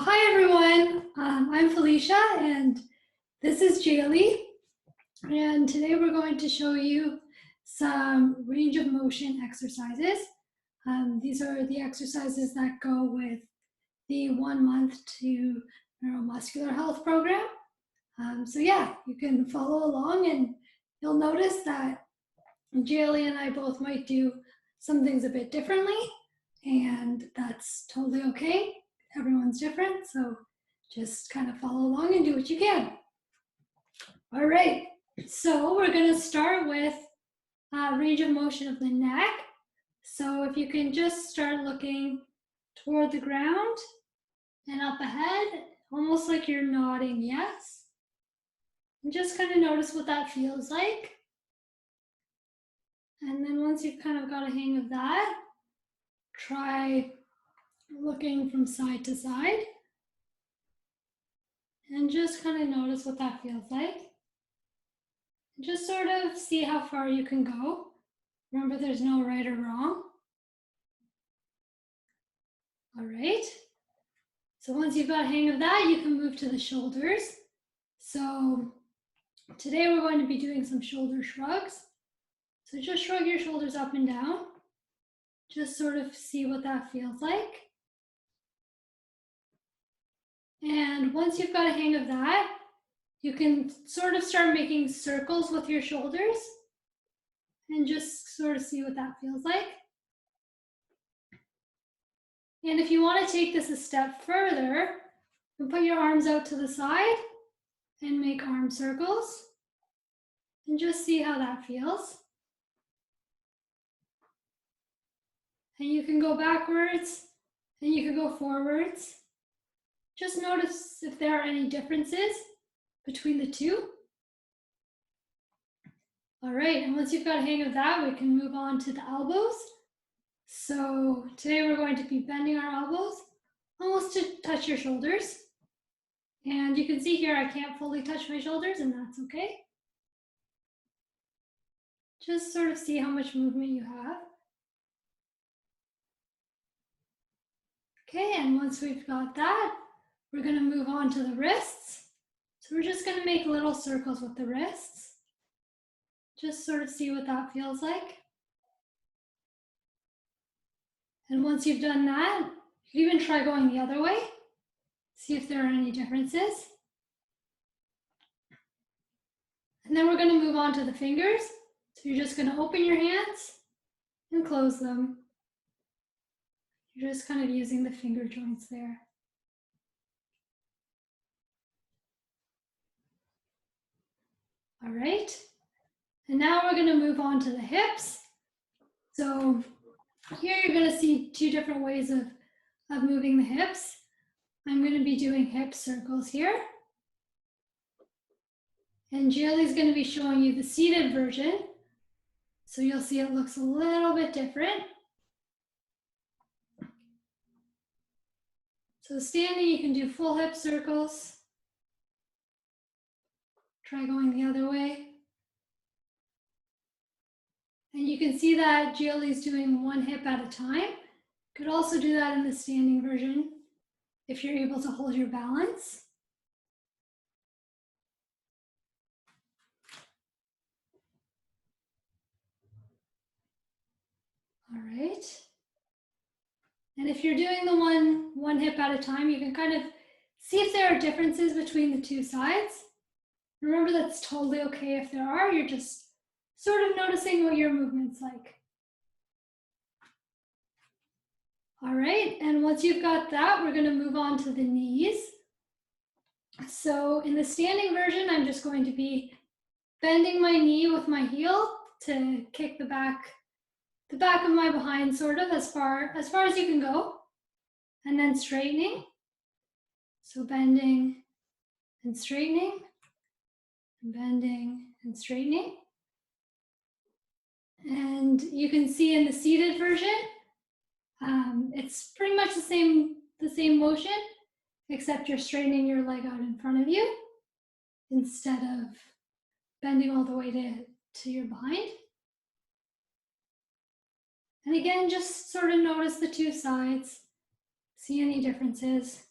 Hi everyone, I'm Felicia and this is Jalee, and today we're going to show you some range of motion exercises. These are the exercises that go with the 1 month to Neuromuscular Health Program. So yeah, you can follow along and you'll notice that Jalee and I both might do some things a bit differently, and that's totally okay. Everyone's different, so just kind of follow along and do what you can. All right, so we're going to start with range of motion of the neck. So if you can just start looking toward the ground and up ahead, almost like you're nodding yes. And just kind of notice what that feels like. And then once you've kind of got a hang of that, try looking from side to side. And just kind of notice what that feels like. Just sort of see how far you can go. Remember, there's no right or wrong. All right. So once you've got a hang of that, you can move to the shoulders. So today we're going to be doing some shoulder shrugs. So just shrug your shoulders up and down. Just sort of see what that feels like. And once you've got a hang of that, you can sort of start making circles with your shoulders and just sort of see what that feels like. And if you want to take this a step further, you put your arms out to the side and make arm circles and just see how that feels. And you can go backwards and you can go forwards. Just notice if there are any differences between the two. All right, and once you've got a hang of that, we can move on to the elbows. So today we're going to be bending our elbows almost to touch your shoulders. And you can see here I can't fully touch my shoulders, and that's okay. Just sort of see how much movement you have. Okay, and once we've got that, we're going to move on to the wrists. So we're just going to make little circles with the wrists. Just sort of see what that feels like. And once you've done that, you can even try going the other way. See if there are any differences. And then we're going to move on to the fingers. So you're just going to open your hands and close them. You're just kind of using the finger joints there. All right. And now we're going to move on to the hips. So here you're going to see two different ways of moving the hips. I'm going to be doing hip circles here. And Jalee's going to be showing you the seated version. So you'll see it looks a little bit different. So standing, you can do full hip circles. Try going the other way. And you can see that Jalee's doing one hip at a time. Could also do that in the standing version if you're able to hold your balance. All right. And if you're doing the one hip at a time, you can kind of see if there are differences between the two sides. Remember, that's totally okay if there are. You're just sort of noticing what your movement's like. All right, and once you've got that, we're going to move on to the knees. So in the standing version, I'm just going to be bending my knee with my heel to kick the back of my behind sort of as far as you can go, and then straightening. So bending and straightening, bending and straightening. And you can see in the seated version, it's pretty much the same motion, except you're straightening your leg out in front of you instead of bending all the way to your behind. And again, just sort of notice the two sides, see any differences.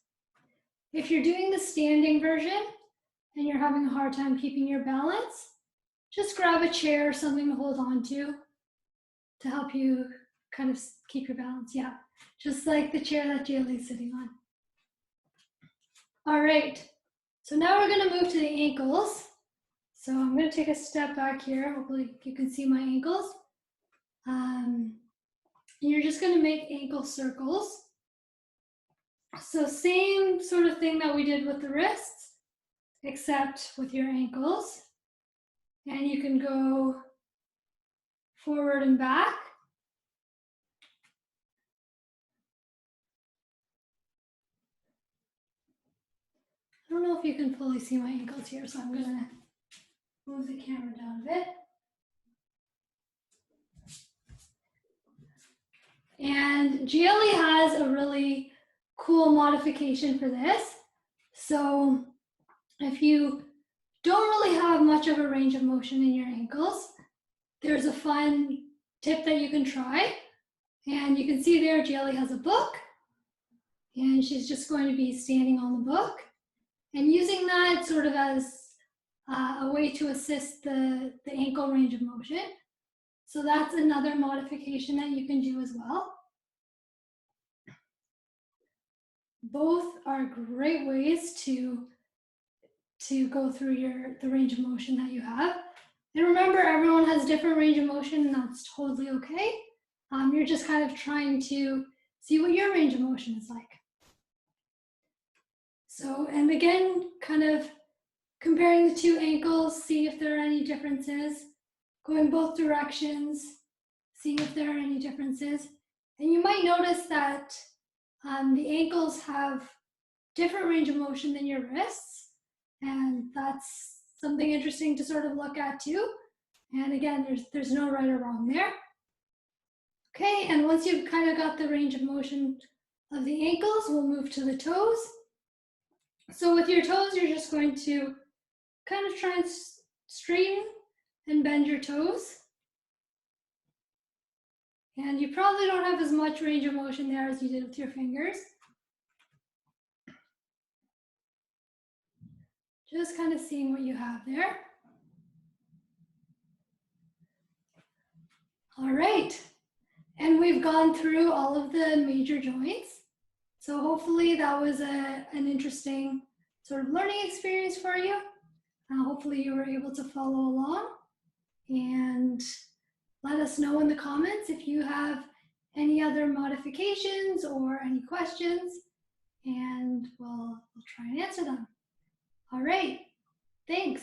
If you're doing the standing version and you're having a hard time keeping your balance, just grab a chair or something to hold on to help you kind of keep your balance. Yeah, just like the chair that Jalee's sitting on. All right, so now we're gonna move to the ankles. So I'm gonna take a step back here. Hopefully you can see my ankles. You're just gonna make ankle circles. So same sort of thing that we did with the wrists, except with your ankles. And you can go forward and back. I don't know if you can fully see my ankles here, so I'm gonna move the camera down a bit. And Jalee has a really cool modification for this. So if you don't really have much of a range of motion in your ankles, there's a fun tip that you can try. And you can see there, Jalee has a book, and she's just going to be standing on the book and using that sort of as a way to assist the ankle range of motion. So that's another modification that you can do as well. Both are great ways to go through the range of motion that you have. And remember, everyone has different range of motion, and that's totally okay. You're just kind of trying to see what your range of motion is like. So, and again, kind of comparing the two ankles, see if there are any differences, going both directions, seeing if there are any differences. And you might notice that the ankles have different range of motion than your wrists, and that's something interesting to sort of look at too. And again, there's no right or wrong there. Okay, and once you've kind of got the range of motion of the ankles, we'll move to the toes. So with your toes, you're just going to kind of try and straighten and bend your toes. And you probably don't have as much range of motion there as you did with your fingers. Just kind of seeing what you have there. All right, and we've gone through all of the major joints. So hopefully that was an interesting sort of learning experience for you. Hopefully you were able to follow along, and let us know in the comments if you have any other modifications or any questions, and we'll try and answer them. All right, thanks.